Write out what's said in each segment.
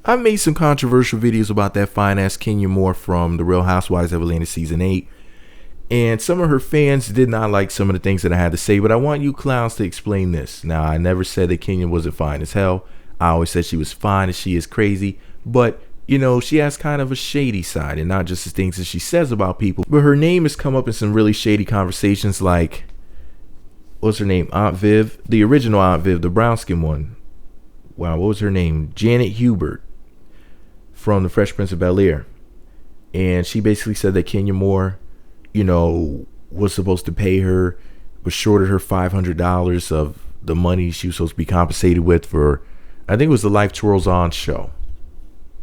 I made some controversial videos about that fine ass Kenya Moore from the Real Housewives of Atlanta season 8. And some of her fans did not like some of the things that I had to say, but I want you clowns to explain this. Now, I never said that Kenya wasn't fine as hell. I always said she was fine and she is crazy. But, you know, she has kind of a shady side, and not just the things that she says about people. But her name has come up in some really shady conversations, like, what's her name? Aunt Viv, the original Aunt Viv, the brown skin one. Wow, what was her name? Janet Hubert from The Fresh Prince of Bel-Air. And she basically said that Kenya Moore, you know, was supposed to pay her, was shorted her $500 of the money she was supposed to be compensated with for, I think it was the Life Twirls On show.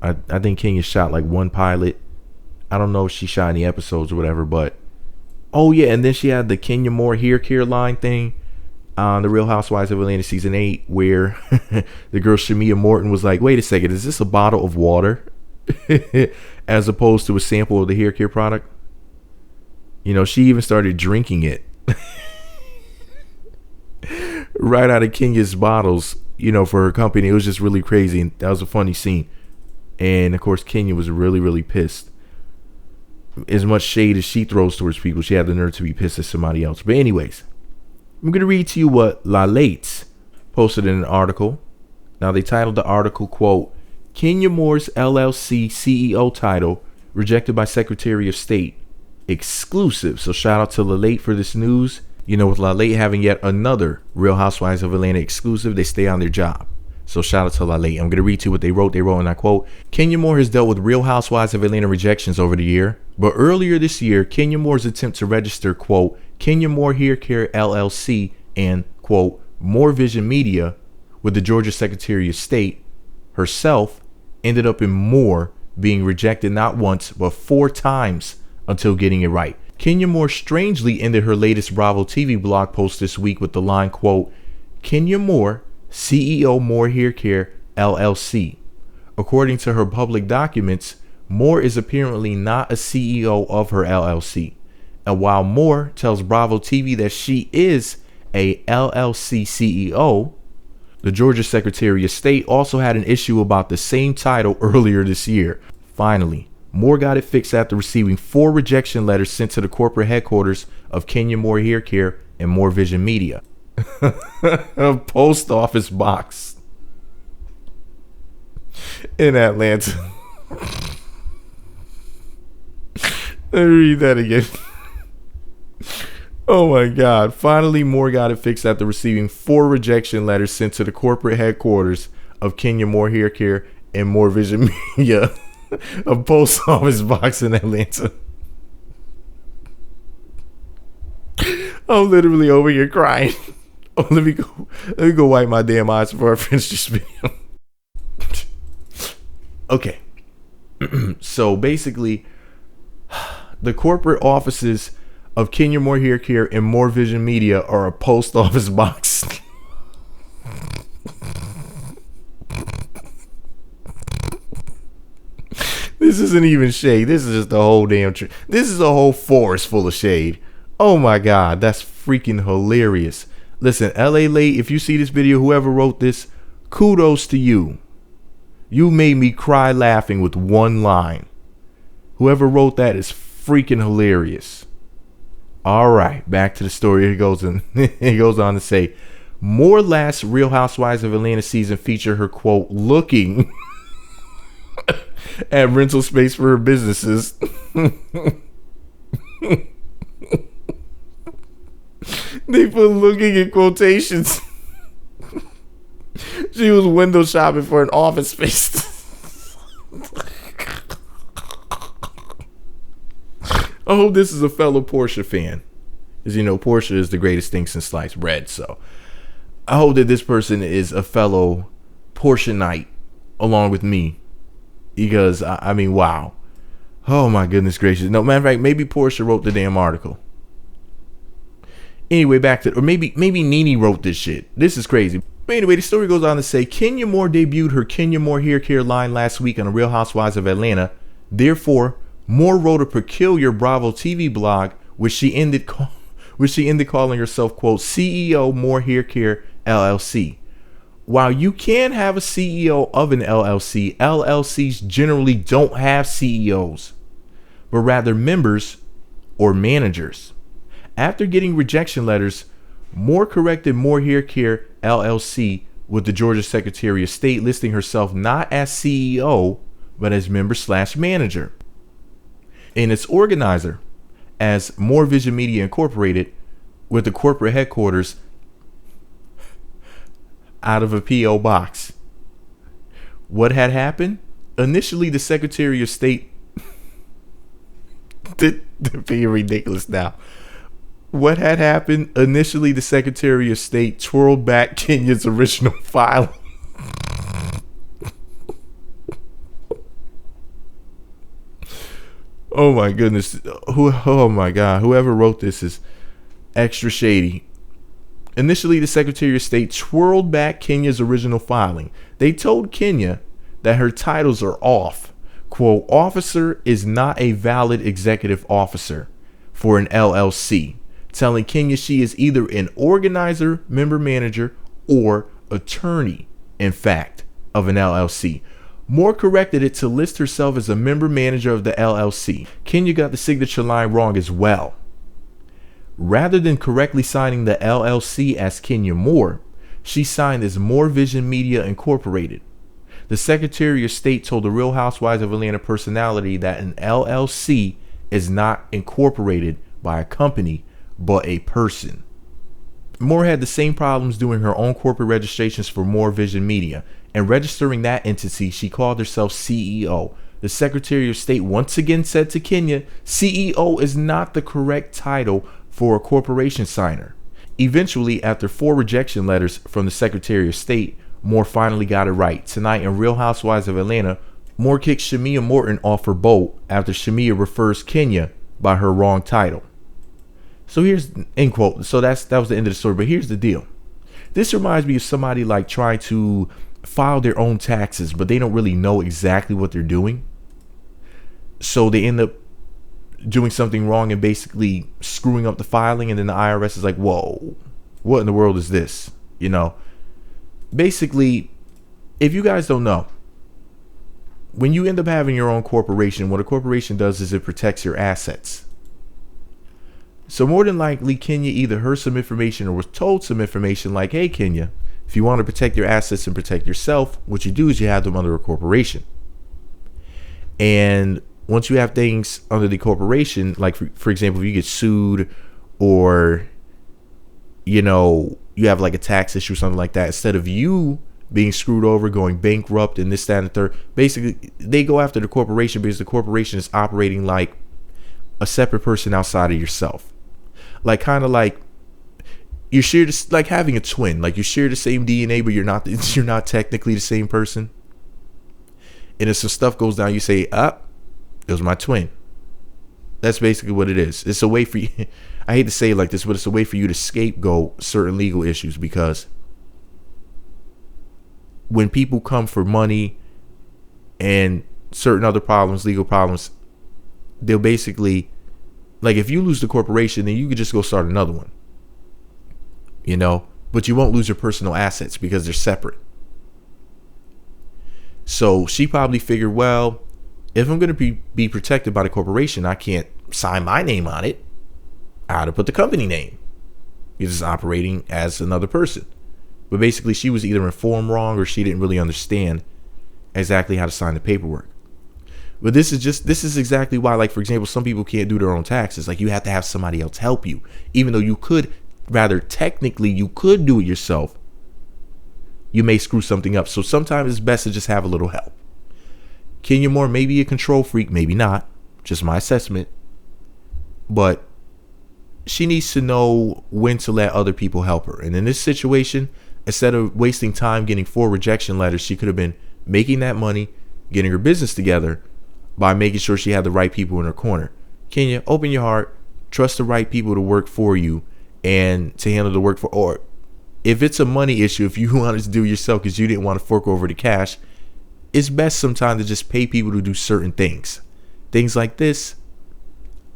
I think Kenya shot like one pilot. I don't know if she shot any episodes or whatever, but oh yeah, and then she had the Kenya Moore hair care line thing on the Real Housewives of Atlanta season 8, where the girl Shamia Morton was like, wait a second, is this a bottle of water as opposed to a sample of the hair care product? You know, she even started drinking it right out of Kenya's bottles, you know, for her company. It was just really crazy, and that was a funny scene. And of course, Kenya was really, really pissed. As much shade as she throws towards people, she had the nerve to be pissed at somebody else. But anyways, I'm going to read to you what La Lates posted in an article. Now, they titled the article, quote, Kenya Moore's LLC CEO title rejected by Secretary of State. Exclusive. So shout out to La Late for this news. You know, with La Late having yet another Real Housewives of Atlanta exclusive, they stay on their job. So shout out to La Late. I'm going to read to you what they wrote. They wrote, and I quote, Kenya Moore has dealt with Real Housewives of Atlanta rejections over the year. But earlier this year, Kenya Moore's attempt to register, quote, Kenya Moore Hair Care LLC and, quote, Moore Vision Media with the Georgia Secretary of State herself ended up in Moore being rejected not once, but 4 times until getting it right. Kenya Moore strangely ended her latest Bravo TV blog post this week with the line, quote, Kenya Moore, CEO Moore Hair Care LLC. According to her public documents, Moore is apparently not a CEO of her LLC. And while Moore tells Bravo TV that she is a LLC CEO, the Georgia Secretary of State also had an issue about the same title earlier this year. Finally, Moore got it fixed after receiving 4 rejection letters sent to the corporate headquarters of Kenya Moore Hair Care and Moore Vision Media. A post office box in Atlanta. Let me read that again. Oh my God. Finally, Moore got it fixed after receiving 4 rejection letters sent to the corporate headquarters of Kenya Moore Hair Care and Moore Vision Media. A post office box in Atlanta. I'm literally over here crying. Oh, let me go wipe my damn eyes before I finish this video. Okay. So basically, the corporate offices of Kenya Moore Hair Care and Moore Vision Media are a post office box. This isn't even shade. This is just a whole damn this is a whole forest full of shade. Oh my God, that's freaking hilarious. Listen, LA Late, if you see this video, whoever wrote this, kudos to you. You made me cry laughing with one line. Whoever wrote that is freaking hilarious. All right, back to the story. It goes on to say, Moore last Real Housewives of Atlanta season featured her, quote, looking at rental space for her businesses. They put looking in quotations. She was window shopping for an office space. I hope this is a fellow Portia fan. As you know, Portia is the greatest thing since sliced bread. So I hope that this person is a fellow Portianite along with me. Because, I mean, wow. Oh, my goodness gracious. No, matter of fact, maybe Portia wrote the damn article. Anyway, back to, or maybe Nene wrote this shit. This is crazy. But anyway, the story goes on to say, Kenya Moore debuted her Kenya Moore Hair Care line last week on the Real Housewives of Atlanta. Therefore, Moore wrote a peculiar Bravo TV blog, which she ended calling herself, quote, CEO Moore Hair Care LLC. While you can have a CEO of an LLC, LLCs generally don't have CEOs, but rather members or managers. After getting rejection letters, Moore corrected Moore Hair Care LLC with the Georgia Secretary of State, listing herself not as CEO, but as member/manager. And its organizer as Moore Vision Media Incorporated, with the corporate headquarters out of a P.O. box. What had happened? Initially, the Secretary of State they're being ridiculous now. What had happened? Initially, the Secretary of State twirled back Kenya's original filing. Oh my goodness. Oh my God. Whoever wrote this is extra shady. Initially, the Secretary of State twirled back Kenya's original filing. They told Kenya that her titles are off. Quote, officer is not a valid executive officer for an LLC, telling Kenya she is either an organizer, member manager, or attorney, in fact, of an LLC. Moore corrected it to list herself as a member manager of the LLC. Kenya got the signature line wrong as well. Rather than correctly signing the LLC as Kenya Moore, she signed as Moore Vision Media Incorporated. The Secretary of State told the Real Housewives of Atlanta personality that an LLC is not incorporated by a company, but a person. Moore had the same problems doing her own corporate registrations for Moore Vision Media, and registering that entity, she called herself CEO. The Secretary of State once again said to Kenya, CEO is not the correct title for a corporation signer. Eventually, after 4 rejection letters from the Secretary of State, Moore finally got it right. Tonight in Real Housewives of Atlanta, Moore kicks Shamia Morton off her boat after Shamia refers Kenya by her wrong title. So here's, end quote. So that was the end of the story. But here's the deal. This reminds me of somebody like trying to file their own taxes, but they don't really know exactly what they're doing. So they end up doing something wrong and basically screwing up the filing. And then the IRS is like, whoa, what in the world is this? You know, basically, if you guys don't know, when you end up having your own corporation, what a corporation does is it protects your assets. So more than likely, Kenya either heard some information or was told some information like, hey, Kenya, if you want to protect your assets and protect yourself, what you do is you have them under a corporation. And once you have things under the corporation, like for example, if you get sued or, you know, you have like a tax issue or something like that, instead of you being screwed over, going bankrupt and this, that, and the third, basically they go after the corporation because the corporation is operating like a separate person outside of yourself. Like kind of like you share this, like having a twin, like you share the same DNA, but you're not technically the same person. And if some stuff goes down, you say, it was my twin. That's basically what it is. It's a way for you. I hate to say it like this, but it's a way for you to scapegoat certain legal issues, because when people come for money and certain other problems, legal problems, they'll basically, like if you lose the corporation, then you could just go start another one, you know, but you won't lose your personal assets because they're separate. So she probably figured, well, if I'm going to be protected by the corporation, I can't sign my name on it. I had to put the company name. Because it's operating as another person. But basically, she was either informed wrong or she didn't really understand exactly how to sign the paperwork. But this is exactly why, like, for example, some people can't do their own taxes. Like, you have to have somebody else help you. Even though you could, rather technically, you could do it yourself. You may screw something up. So sometimes it's best to just have a little help. Kenya Moore may be a control freak, maybe not. Just my assessment. But she needs to know when to let other people help her. And in this situation, instead of wasting time getting 4 rejection letters, she could have been making that money, getting her business together by making sure she had the right people in her corner. Kenya, open your heart, trust the right people to work for you and to handle the work for, or if it's a money issue, if you wanted to do it yourself because you didn't want to fork over the cash, it's best sometimes to just pay people to do certain things. Things like this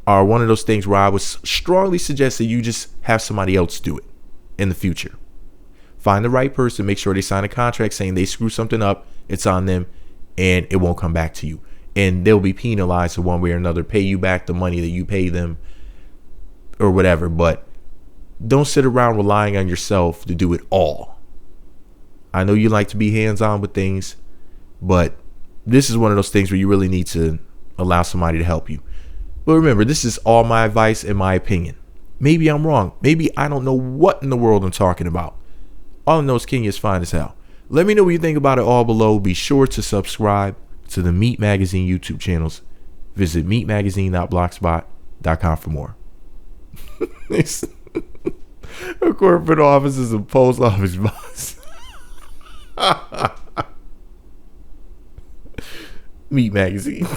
are one of those things where I would strongly suggest that you just have somebody else do it in the future. Find the right person. Make sure they sign a contract saying they screw something up. It's on them, and it won't come back to you. And they'll be penalized in one way or another. Pay you back the money that you pay them or whatever. But don't sit around relying on yourself to do it all. I know you like to be hands-on with things, but this is one of those things where you really need to allow somebody to help you. But remember, this is all my advice and my opinion. Maybe I'm wrong. Maybe I don't know what in the world I'm talking about. All I know is Kenya is fine as hell. Let me know what you think about it all below. Be sure to subscribe to the Meat Magazine YouTube channels. Visit meatmagazine.blogspot.com for more. A corporate office is a post office box. Meat Magazine.